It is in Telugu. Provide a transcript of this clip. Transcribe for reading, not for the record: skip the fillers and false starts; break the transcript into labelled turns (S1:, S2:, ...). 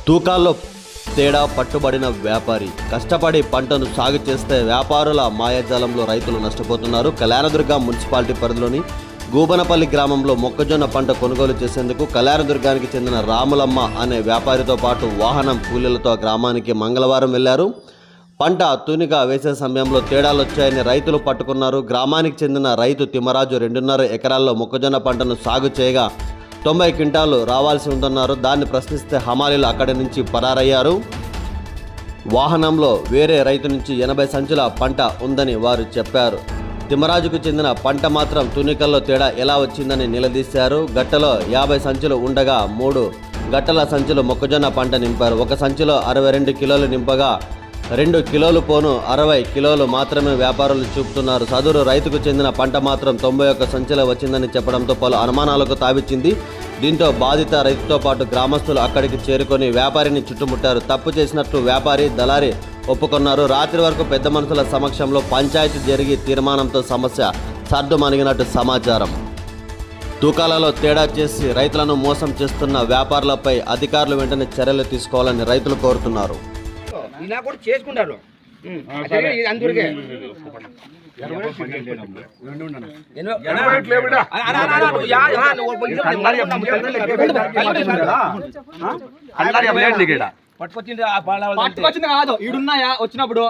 S1: తూకాల్లో తేడా పట్టుబడిన వ్యాపారి కష్టపడి పంటను సాగు చేస్తే వ్యాపారుల మాయాజాలంలో రైతులు నష్టపోతున్నారు. కళ్యాణదుర్గం మున్సిపాలిటీ పరిధిలోని గూబనపల్లి గ్రామంలో మొక్కజొన్న పంట కొనుగోలు చేసేందుకు కళ్యాణదుర్గానికి చెందిన రాములమ్మ అనే వ్యాపారితో పాటు వాహనం కూలీలతో ఆ గ్రామానికి మంగళవారం వెళ్లారు. పంట తూనిగా వేసే సమయంలో తేడాలు వచ్చాయని రైతులు పట్టుకున్నారు. గ్రామానికి చెందిన రైతు తిమ్మరాజు 2.5 ఎకరాల్లో మొక్కజొన్న పంటను సాగు చేయగా 90 క్వింటాలు రావాల్సి ఉందన్నారు. దాన్ని ప్రశ్నిస్తే హమాలీలు అక్కడి నుంచి పరారయ్యారు. వాహనంలో వేరే రైతు నుంచి 80 సంచుల పంట ఉందని వారు చెప్పారు. తిమ్మరాజుకు చెందిన పంట మాత్రం తునికల్లో తేడా ఎలా వచ్చిందని నిలదీశారు. గట్టలో 50 సంచులు ఉండగా 3 గట్టల సంచులు మొక్కజొన్న పంట నింపారు. ఒక సంచిలో 62 కిలోలు నింపగా 2 కిలోలు పోను 60 కిలోలు మాత్రమే వ్యాపారులు చూపుతున్నారు. సదరు రైతుకు చెందిన పంట మాత్రం 91 సంచులే వచ్చిందని చెప్పడంతో పలు అనుమానాలకు తావిచ్చింది. దీంతో బాధిత రైతుతో పాటు గ్రామస్తులు అక్కడికి చేరుకొని వ్యాపారిని చుట్టుముట్టారు. తప్పు చేసినట్లు వ్యాపారి దళారి ఒప్పుకున్నారు. రాత్రి వరకు పెద్ద మనుషుల సమక్షంలో పంచాయతీ జరిగి తీర్మానంతో సమస్య సర్దుమణిగినట్టు సమాచారం. తూకాలలో తేడా చేసి రైతులను మోసం చేస్తున్న వ్యాపారులపై అధికారులు వెంటనే చర్యలు తీసుకోవాలని రైతులు కోరుతున్నారు.
S2: ఇలా కూడా చేసుకుంటారు అందుకే పట్టుకొచ్చింది కాదు ఈడున్నాయా వచ్చినప్పుడు